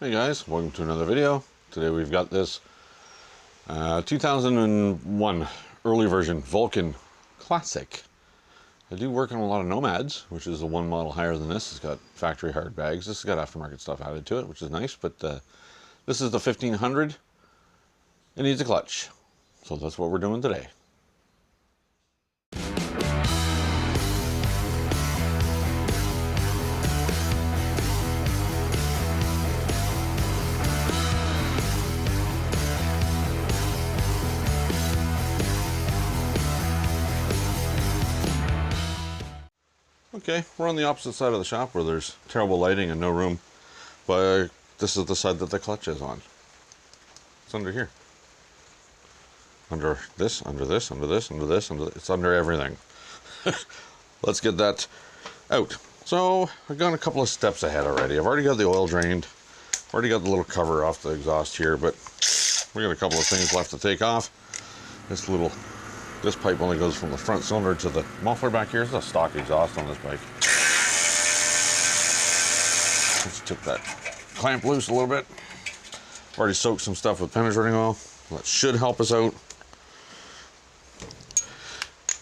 Hey guys, welcome to another video. Today we've got this 2001 early version Vulcan Classic. I do work on a lot of Nomads, which is the one model higher than this. It's got factory hard bags. This has got aftermarket stuff added to it, which is nice, but this is the 1500. It needs a clutch. So that's what we're doing today. Okay, we're on the opposite side of the shop where there's terrible lighting and no room, but this is the side that the clutch is on. It's under here. Under this, under this, under this, under this, under this. It's under everything. Let's get that out. So I've gone a couple of steps ahead already. I've already got the oil drained. Already got the little cover off the exhaust here, but we got a couple of things left to take off. This pipe only goes from the front cylinder to the muffler back here. It's a stock exhaust on this bike. Let's tip that clamp loose a little bit. Already soaked some stuff with penetrating oil. That should help us out.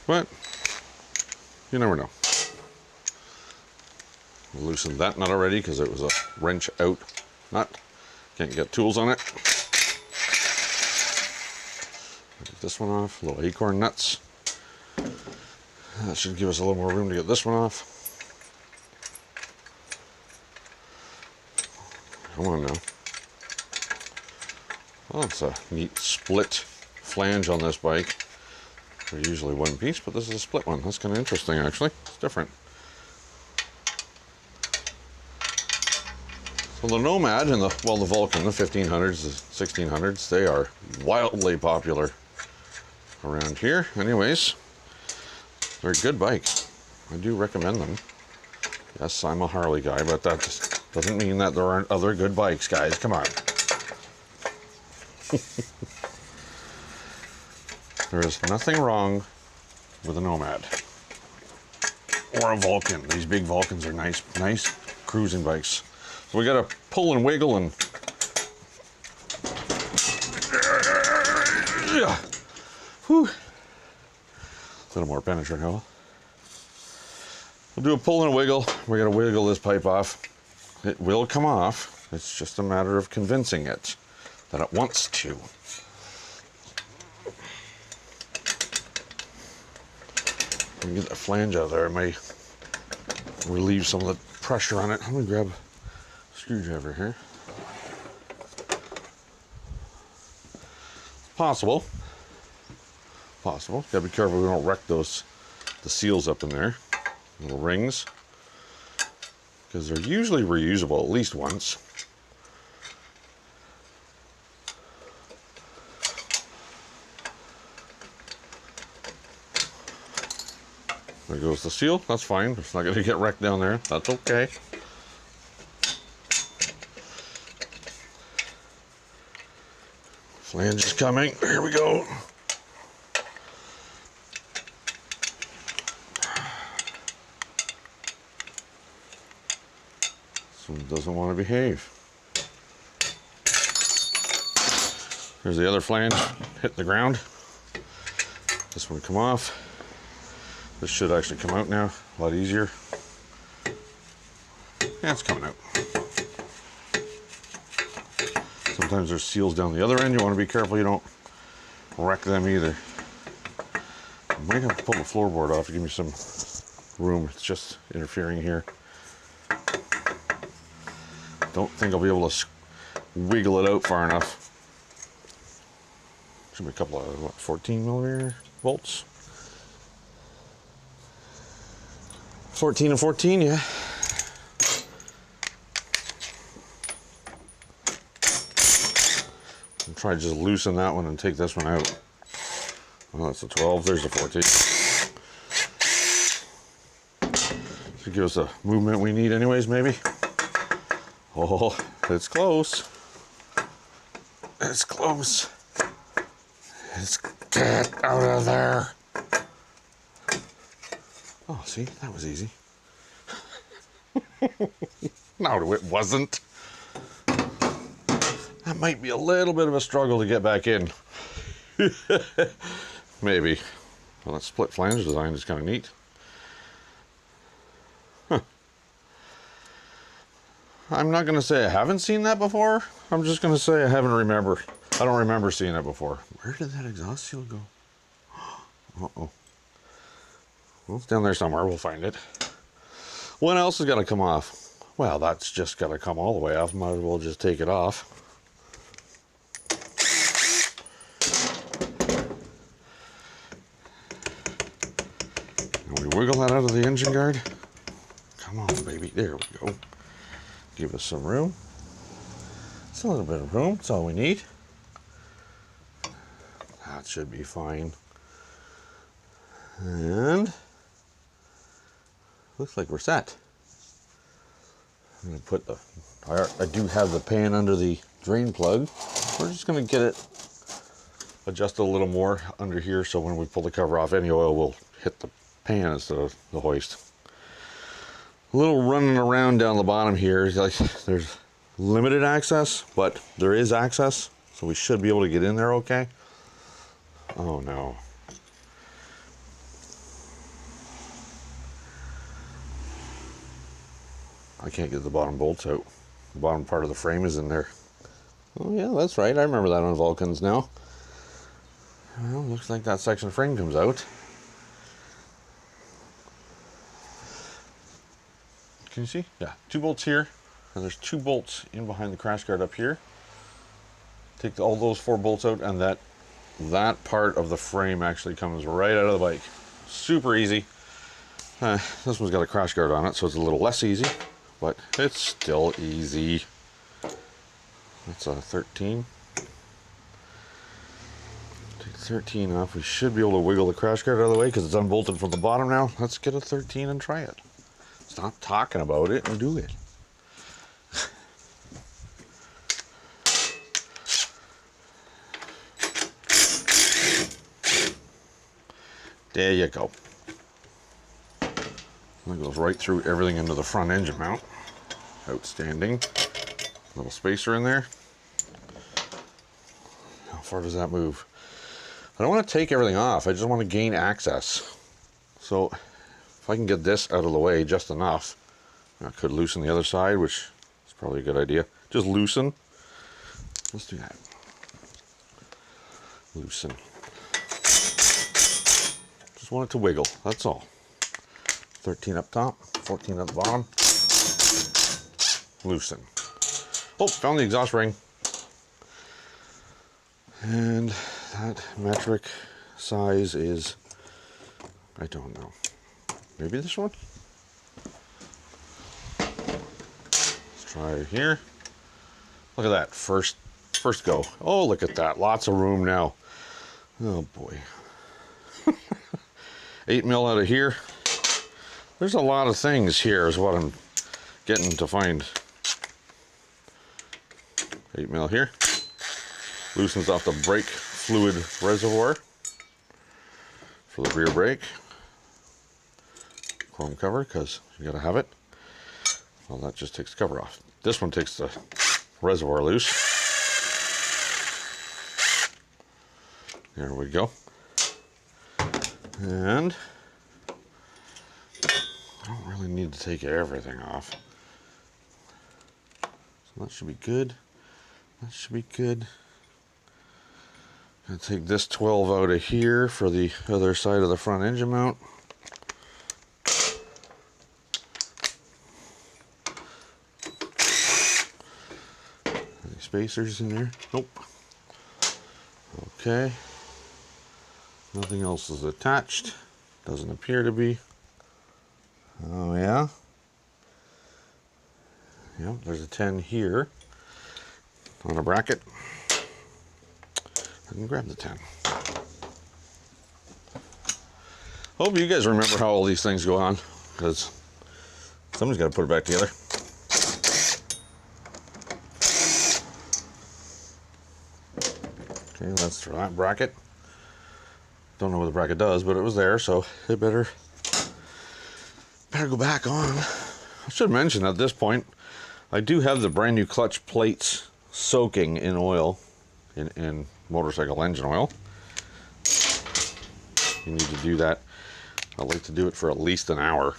But you never know. I loosened that nut already because it was a wrench out nut. Can't get tools on it. Get this one off, little acorn nuts. That should give us a little more room to get this one off. Come on now. Oh, it's a neat split flange on this bike. They're usually one piece, but this is a split one. That's kind of interesting, actually. It's different. So the Nomad and the Vulcan, the 1500s, the 1600s, they are wildly popular around here. Anyways, they're good bikes. I do recommend them. Yes, I'm a Harley guy, but that just doesn't mean that there aren't other good bikes, guys. Come on. There is nothing wrong with a Nomad or a Vulcan. These big Vulcans are nice cruising bikes. So we got to pull and wiggle and whew. A little more penetrating oil. We'll do a pull and a wiggle. We're going to wiggle this pipe off. It will come off. It's just a matter of convincing it that it wants to. Let me get that flange out of there. It may relieve some of the pressure on it. Let me grab a screwdriver here. Possible. Gotta be careful we don't wreck the seals up in there. Little rings. Because they're usually reusable at least once. There goes the seal. That's fine. It's not going to get wrecked down there. That's okay. Flange is coming. Here we go. This one doesn't want to behave. There's the other flange. Hit the ground. This one come off. This should actually come out now, a lot easier. Yeah, it's coming out. Sometimes there's seals down the other end. You want to be careful you don't wreck them either. I might have to pull the floorboard off to give me some room. It's just interfering here. Don't think I'll be able to wiggle it out far enough. Should be a couple of, what, 14 millimeter bolts? 14 and 14, yeah. I'll try to just loosen that one and take this one out. Well, that's a 12, there's a 14. Should give us the movement we need anyways, maybe. Oh, it's close. It's close. Get out of there. Oh, see, that was easy. No, it wasn't. That might be a little bit of a struggle to get back in. Maybe. Well, that split flange design is kind of neat. Huh. I'm not going to say I haven't seen that before. I'm just going to say I don't remember seeing it before. Where did that exhaust seal go? Uh-oh. Well, it's down there somewhere. We'll find it. What else has got to come off? Well, that's just got to come all the way off. Might as well just take it off. And we wiggle that out of the engine guard. Come on, baby. There we go. Give us some room. It's a little bit of room. That's all we need. That should be fine. And looks like we're set. I'm going to put I do have the pan under the drain plug. We're just going to get it adjusted a little more under here so when we pull the cover off, any oil will hit the pan instead of the hoist. A little running around down the bottom here. Like there's limited access, but there is access, so we should be able to get in there okay. Oh no. I can't get the bottom bolts out. The bottom part of the frame is in there. Oh yeah, that's right. I remember that on Vulcans now. Well, looks like that section of frame comes out. Can you see? Yeah, 2 bolts here, and there's 2 bolts in behind the crash guard up here. Take all those 4 bolts out, and that part of the frame actually comes right out of the bike. Super easy. This one's got a crash guard on it, so it's a little less easy, but it's still easy. That's a 13. Take 13 off. We should be able to wiggle the crash guard out of the way because it's unbolted from the bottom now. Let's get a 13 and try it. Stop talking about it and do it. There you go. That goes right through everything into the front engine mount. Outstanding. Little spacer in there. How far does that move? I don't want to take everything off. I just want to gain access. So if I can get this out of the way just enough, I could loosen the other side, which is probably a good idea. Just loosen. Let's do that. Loosen. Just want it to wiggle, that's all. 13 up top, 14 at the bottom. Loosen. Oh, found the exhaust ring. And that metric size is, I don't know. Maybe this one? Let's try here. Look at that, first go. Oh, look at that, lots of room now. Oh boy. 8 mil out of here. There's a lot of things here is what I'm getting to find. 8 mil here. Loosens off the brake fluid reservoir for the rear brake. Chrome cover, because you gotta have it. Well, that just takes the cover off. This one takes the reservoir loose. There we go. And I don't really need to take everything off. So that should be good. That should be good. Gonna take this 12 out of here for the other side of the front engine mount. Any spacers in there? Nope. Okay. Nothing else is attached. Doesn't appear to be. Oh yeah. Yep, there's a 10 here on a bracket. I can grab the 10. Hope you guys remember how all these things go on, because somebody's got to put it back together. Okay, that's for that bracket. Don't know what the bracket does, but it was there, so it better go back on. I should mention at this point, I do have the brand new clutch plates soaking in oil, in motorcycle engine oil. You need to do that. I like to do it for at least an hour.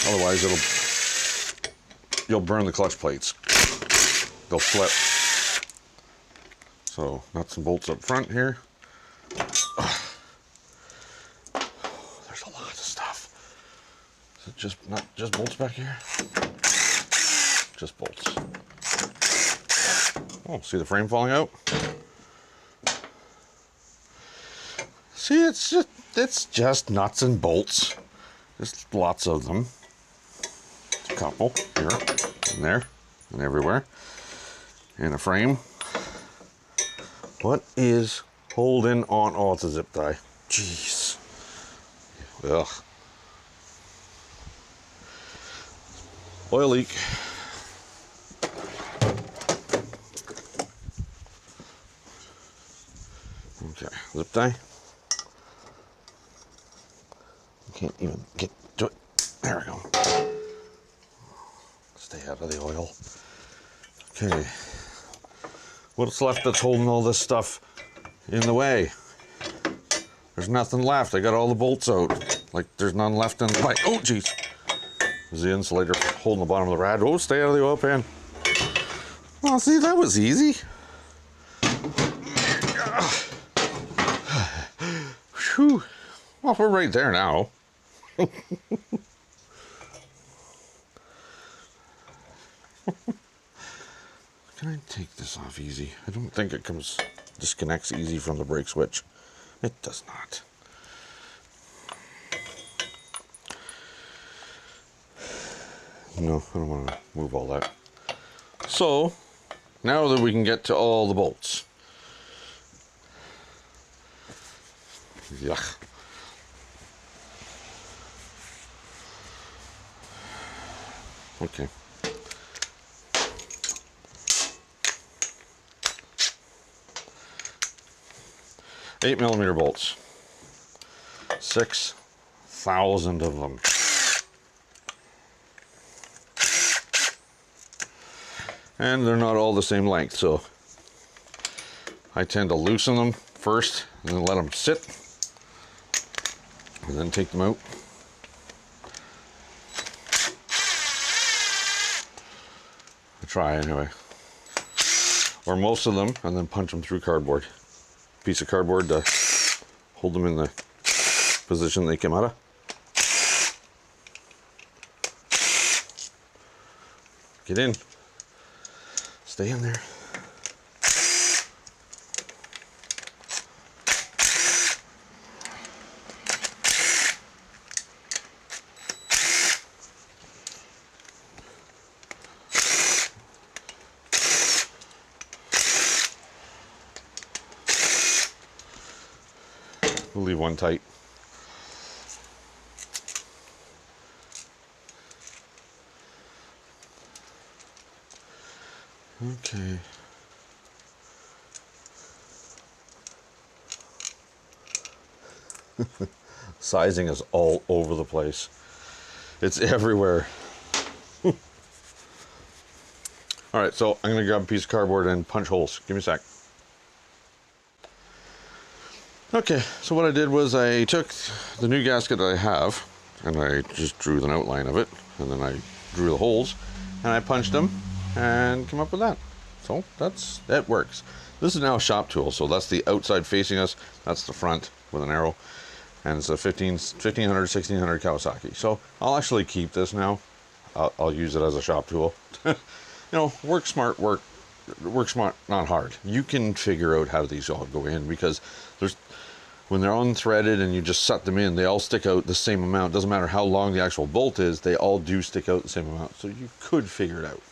Otherwise, you'll burn the clutch plates. They'll flip. So nuts and bolts up front here. There's a lot of stuff. Is it just not just bolts back here? Just bolts. Oh, see the frame falling out? See, it's just nuts and bolts. There's lots of them. A couple here, and there, and everywhere. And a frame. What is holding on? Oh, it's a zip tie. Jeez. Ugh. Oil leak. Okay, zip tie. Can't even get to it. There we go. Stay out of the oil. Okay. What's left that's holding all this stuff in the way? There's nothing left. I got all the bolts out. Like there's none left in the bike. Oh, jeez. There's the insulator holding the bottom of the rad. Oh, stay out of the oil pan. Oh, see, that was easy. Whew. Well, we're right there now. Can I take this off easy? I don't think it disconnects easy from the brake switch. It does not. No, I don't want to move all that. So, now that we can get to all the bolts. Yuck. Okay. Eight millimeter bolts. 6,000 of them. And they're not all the same length, so I tend to loosen them first and then let them sit and then take them out. I try anyway. Or most of them, and then punch them through cardboard. Piece of cardboard to hold them in the position they came out of. Get in. Stay in there. We'll leave one tight. Okay. Sizing is all over the place. It's everywhere. All right, so I'm gonna grab a piece of cardboard and punch holes. Give me a sec. Okay, so what I did was I took the new gasket that I have and I just drew an outline of it, and then I drew the holes and I punched them and came up with that. So that works. This is now a shop tool, so that's the outside facing us, that's the front with an arrow, and it's a 1500 1600 Kawasaki. So I'll actually keep this now. I'll use it as a shop tool. You know, work smart, not hard. You can figure out how these all go in, because when they're unthreaded and you just set them in, they all stick out the same amount. Doesn't matter how long the actual bolt is, they all do stick out the same amount. So you could figure it out.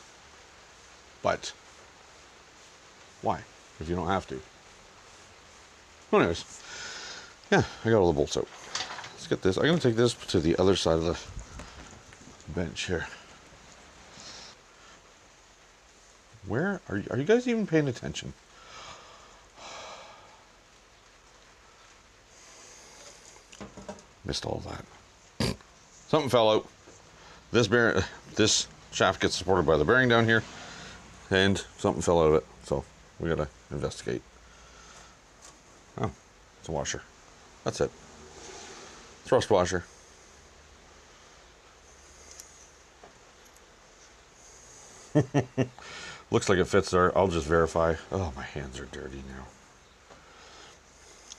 But why, if you don't have to? Well, anyways, yeah, I got all the bolts out. Let's get this. I'm going to take this to the other side of the bench here. Where are you guys even paying attention? Missed all that. Something fell out. this shaft gets supported by the bearing down here, and something fell out of it, so we gotta investigate. Oh, it's a washer. That's it. Thrust washer. Looks like it fits there. I'll just verify. Oh, my hands are dirty now.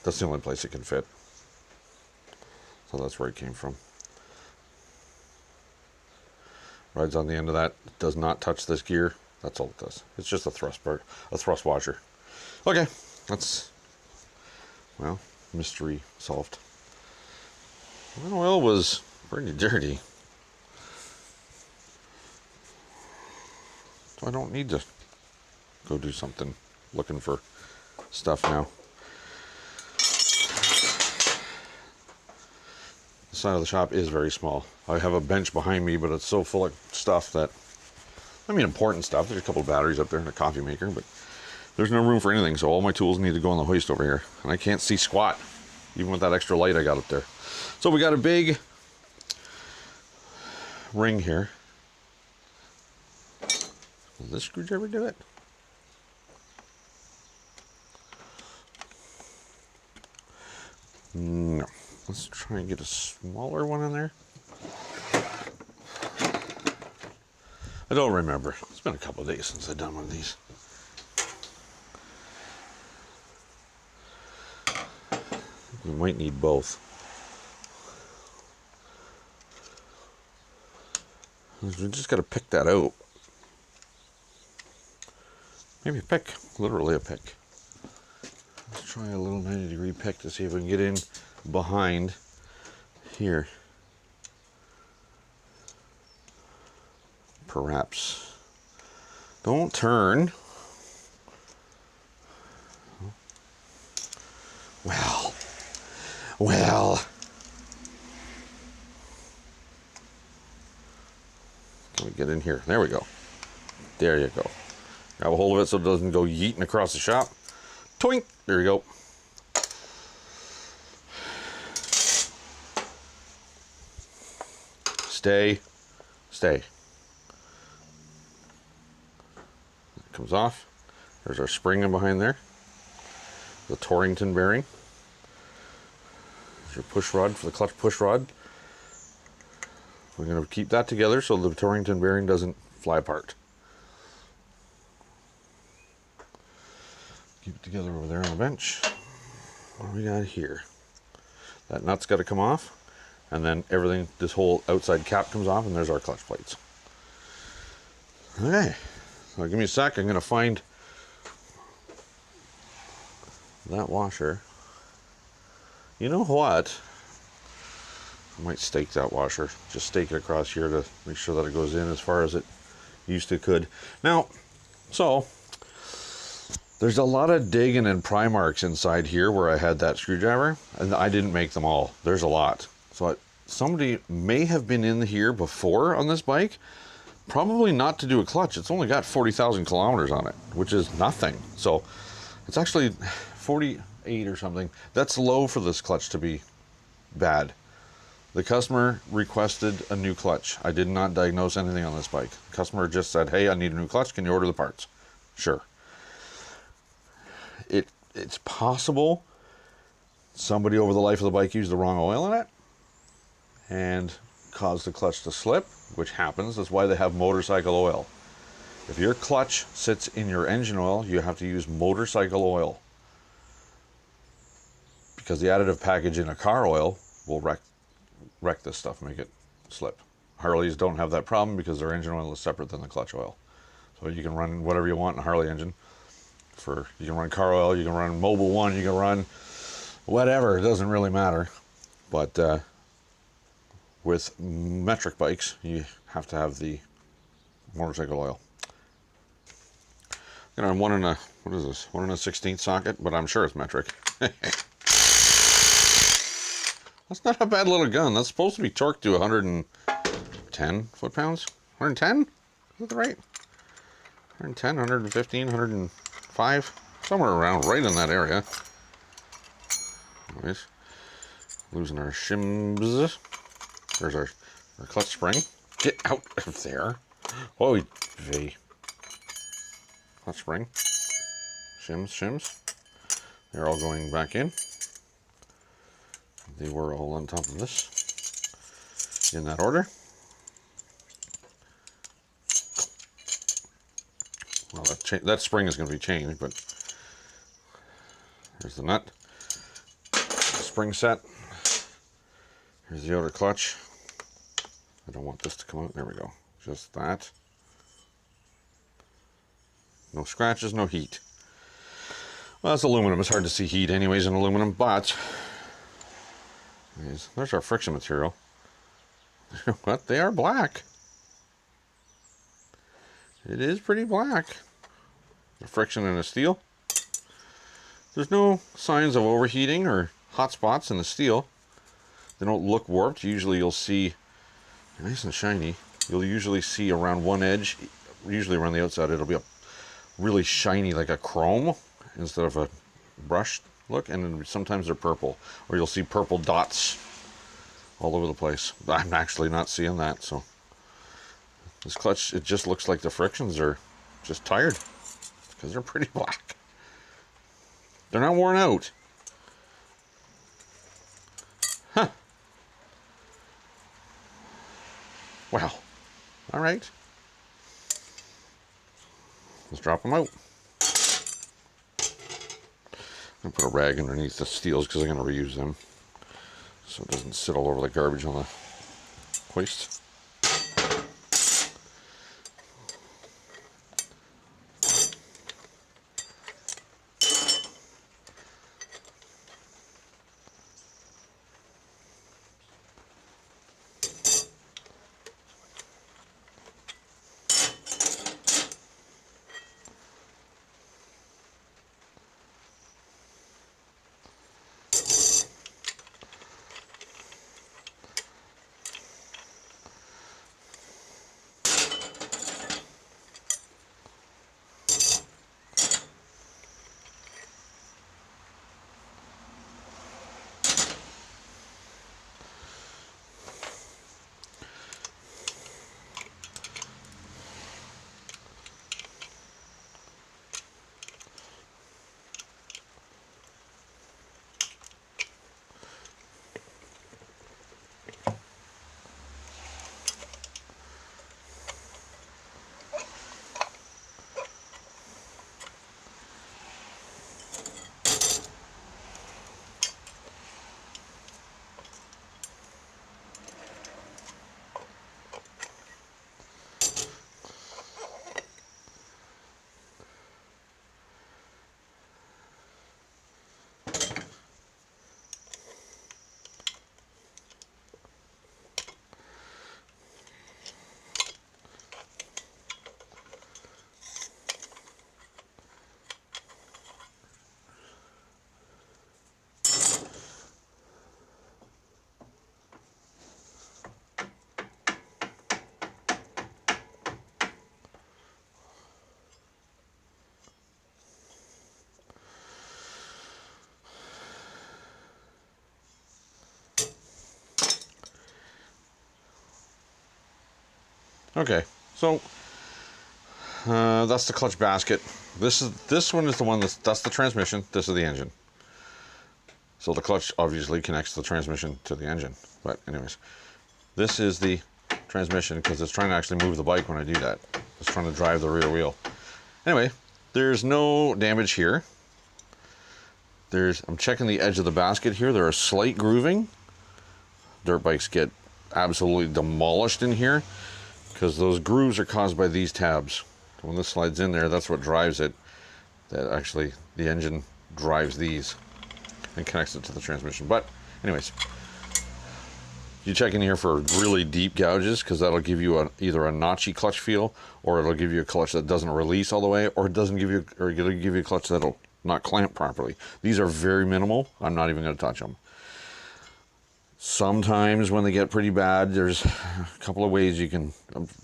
That's the only place it can fit. So that's where it came from. Rides on the end of that. It does not touch this gear. That's all it does. It's just a thrust washer. Okay, that's, well, mystery solved. That oil was pretty dirty. So I don't need to go do something looking for stuff now. The side of the shop is very small. I have a bench behind me, but it's so full of stuff that, I mean, important stuff. There's a couple of batteries up there and a coffee maker, but there's no room for anything. So all my tools need to go on the hoist over here. And I can't see squat, even with that extra light I got up there. So we got a big ring here. Will this screwdriver do it? No. Let's try and get a smaller one in there. I don't remember. It's been a couple of days since I've done one of these. We might need both. We just got to pick that out. Maybe a pick, literally a pick. Let's try a little 90-degree pick to see if we can get in behind here. Perhaps. Don't turn. Well. Can we get in here? There we go. There you go. Grab a hold of it so it doesn't go yeeting across the shop. Toink! There you go. Stay. Stay. It comes off. There's our spring in behind there. The Torrington bearing. There's your push rod for the clutch push rod. We're going to keep that together so the Torrington bearing doesn't fly apart. Keep it together over there on the bench. What do we got here? That nut's got to come off, and then everything, this whole outside cap comes off, and there's our clutch plates. Okay, so give me a sec. I'm going to find that washer. You know what? I might stake that washer. Just stake it across here to make sure that it goes in as far as it used to could. Now, so there's a lot of digging and pry marks inside here where I had that screwdriver, and I didn't make them all. There's a lot. So somebody may have been in here before on this bike, probably not to do a clutch. It's only got 40,000 kilometers on it, which is nothing. So it's actually 48 or something. That's low for this clutch to be bad. The customer requested a new clutch. I did not diagnose anything on this bike. The customer just said, hey, I need a new clutch. Can you order the parts? Sure. It's possible somebody over the life of the bike used the wrong oil in it and caused the clutch to slip, which happens. That's why they have motorcycle oil. If your clutch sits in your engine oil, you have to use motorcycle oil, because the additive package in a car oil will wreck this stuff, make it slip. Harleys don't have that problem because their engine oil is separate than the clutch oil. So you can run whatever you want in a Harley engine. You can run car oil, you can run Mobil 1, you can run whatever, it doesn't really matter. But with metric bikes, you have to have the motorcycle oil. You know, I'm one in a, what is this? 1 1/16 socket, but I'm sure it's metric. That's not a bad little gun. That's supposed to be torqued to 110 foot-pounds. 110? Is that right? 110, 115, 105? Somewhere around, right in that area. Anyways, losing our shims. There's our clutch spring. Get out of there. Oh, V. Clutch spring. Shims. They're all going back in. They were all on top of this. In that order. Well, that spring is going to be changed, but here's the nut. The spring set. Here's the outer clutch. I don't want this to come out. There we go. Just that. No scratches, no heat. Well, that's aluminum. It's hard to see heat anyways in aluminum, but there's our friction material. But they are black. It is pretty black. The friction in the steel. There's no signs of overheating or hot spots in the steel. They don't look warped. Usually you'll see, nice and shiny, you'll usually see around one edge, usually around the outside, it'll be a really shiny like a chrome instead of a brushed look, and then sometimes they're purple, or you'll see purple dots all over the place. I'm actually not seeing that, so this clutch, it just looks like the frictions are just tired because they're pretty black. They're not worn out. Huh. Well, all right. Let's drop them out. I'm going to put a rag underneath the steels because I'm going to reuse them so it doesn't sit all over the garbage on the hoist. Okay, so that's the clutch basket. This one is the one that's the transmission. This is the engine. So the clutch obviously connects the transmission to the engine. But anyways, this is the transmission because it's trying to actually move the bike when I do that. It's trying to drive the rear wheel. Anyway, there's no damage here. I'm checking the edge of the basket here. There are slight grooving. Dirt bikes get absolutely demolished in here because those grooves are caused by these tabs. When this slides in there, that's what drives it. That actually, the engine drives these and connects it to the transmission. But anyways, you check in here for really deep gouges because that'll give you either a notchy clutch feel, or it'll give you a clutch that doesn't release all the way, or it'll give you a clutch that'll not clamp properly. These are very minimal. I'm not even going to touch them. Sometimes when they get pretty bad, there's a couple of ways you can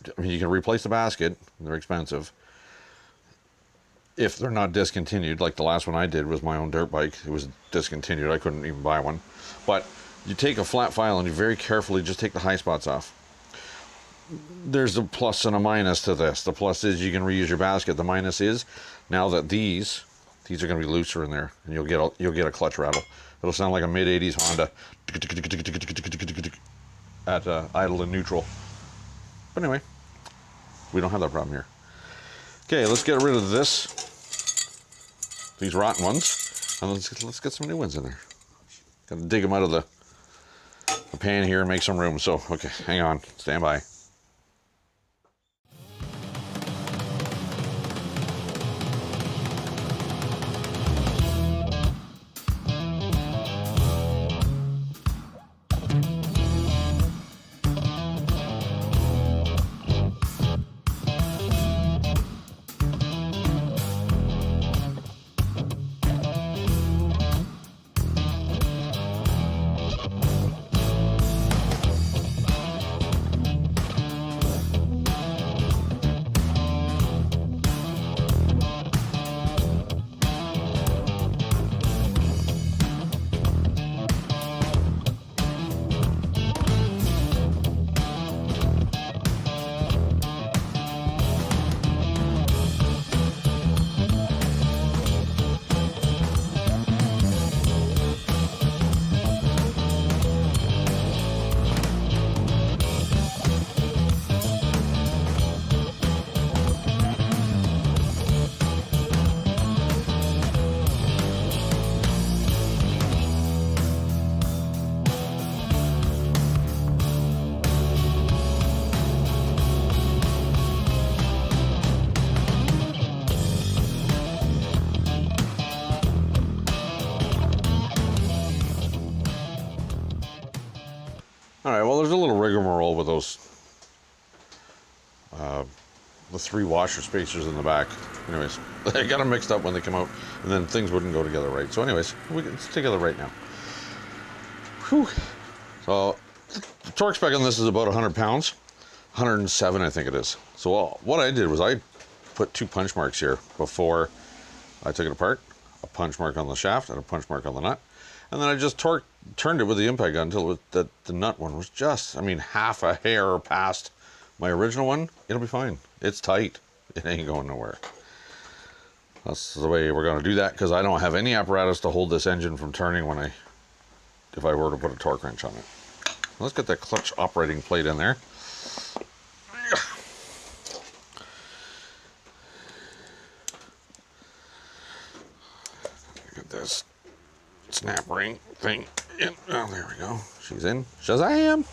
replace the basket. They're expensive. If they're not discontinued, like the last one I did was my own dirt bike. It was discontinued. I couldn't even buy one. But you take a flat file and you very carefully just take the high spots off. there's a plus and a minus to this. The plus is you can reuse your basket. The minus is now that these are going to be looser in there, and you'll get a clutch rattle. It'll sound like a mid-80s Honda at idle and neutral. But anyway, we don't have that problem here. Okay, let's get rid of these rotten ones, and let's get some new ones in there. Got to dig them out of the pan here and make some room. So, okay, hang on, stand by. Alright, well there's a little rigmarole with those, the 3 washer spacers in the back. Anyways, I got them mixed up when they come out, and then things wouldn't go together right. So anyways, it's together right now. Whew. So, the torque spec on this is about 100 pounds. 107, I think it is. So what I did was I put 2 punch marks here before I took it apart. A punch mark on the shaft and a punch mark on the nut. And then I just turned it with the impact gun until the nut one was just, I mean, half a hair past my original one. It'll be fine. It's tight. It ain't going nowhere. That's the way we're going to do that, because I don't have any apparatus to hold this engine from turning if I were to put a torque wrench on it. Let's get that clutch operating plate in there. Get this snap ring thing in. Oh, there we go. She's in. Shazam!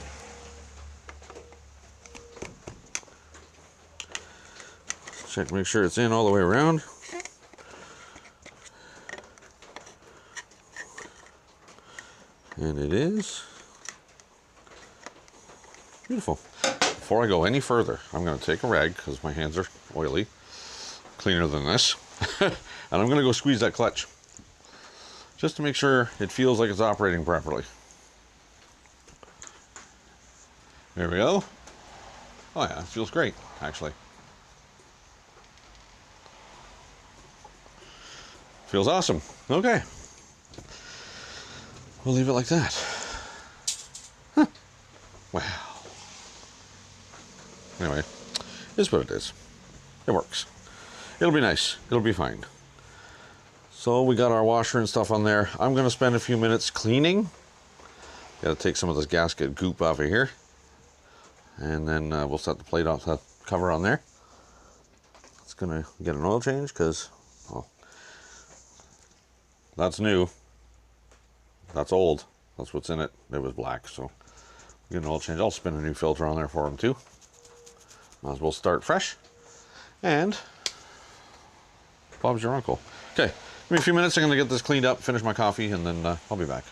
Check to make sure it's in all the way around. And it is. Beautiful. Before I go any further, I'm going to take a rag, because my hands are oily, cleaner than this, and I'm going to go squeeze that clutch, just to make sure it feels like it's operating properly. There we go. Oh yeah, it feels great, actually. Feels awesome. Okay. We'll leave it like that. Huh. Wow. Anyway, it's what it is. It works. It'll be nice. It'll be fine. So we got our washer and stuff on there. I'm going to spend a few minutes cleaning. Got to take some of this gasket goop off of here. And then we'll set the plate off, that cover on there. It's going to get an oil change because, well, that's new. That's old. That's what's in it. It was black, so get an oil change. I'll spin a new filter on there for him too. Might as well start fresh. And Bob's your uncle. Okay, give me a few minutes. I'm going to get this cleaned up, finish my coffee, and then I'll be back.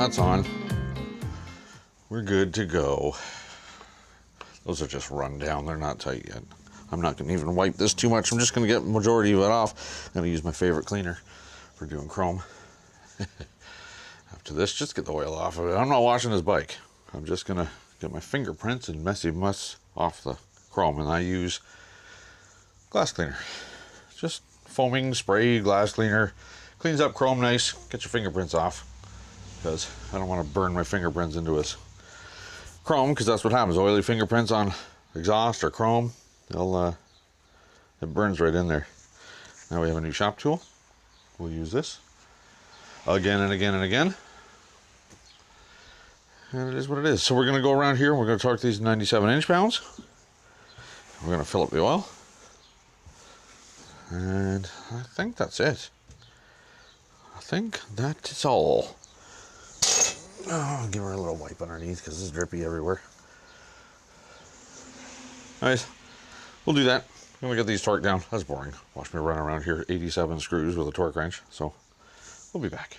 That's on. We're good to go. Those are just run down. They're not tight yet. I'm not going to even wipe this too much. I'm just going to get the majority of it off. I'm going to use my favorite cleaner for doing chrome. After this, just get the oil off of it. I'm not washing this bike. I'm just going to get my fingerprints and messy muss off the chrome. And I use glass cleaner. Just foaming spray glass cleaner. Cleans up chrome nice. Get your fingerprints off. Because I don't want to burn my fingerprints into this chrome, because that's what happens. Oily fingerprints on exhaust or chrome, it burns right in there. Now we have a new shop tool. We'll use this again and again and again. And it is what it is. So we're going to go around here. We're going to torque these 97 inch-pounds. We're going to fill up the oil. And I think that's it. I think that is all. Oh, give her a little wipe underneath because it's drippy everywhere. Nice. We'll do that. I'm going to get these torqued down. That's boring. Watch me run around here 87 screws with a torque wrench. So we'll be back.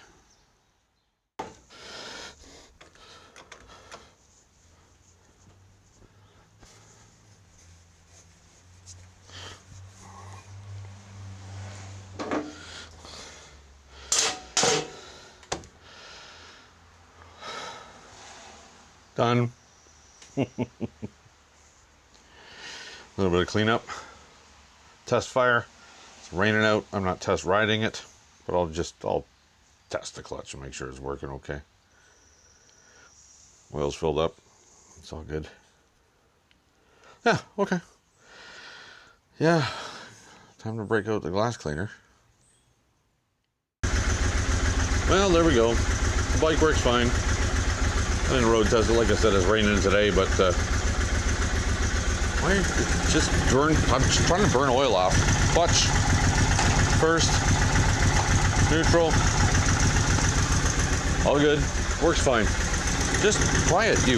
Done. A little bit of cleanup. Test fire. It's raining out. I'm not test riding it, but I'll test the clutch and make sure it's working okay. Oil's filled up. It's all good. Yeah, okay. Yeah, time to break out the glass cleaner. Well, there we go. The bike works fine. I didn't road test it, like I said, it's raining today, but I'm trying to burn oil off. Clutch, first, neutral, all good, works fine. Just quiet, you.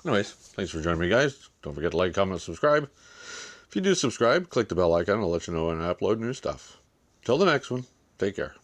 Anyways, thanks for joining me, guys. Don't forget to like, comment, subscribe. If you do subscribe, click the bell icon. I'll let you know when I upload new stuff. Till the next one, take care.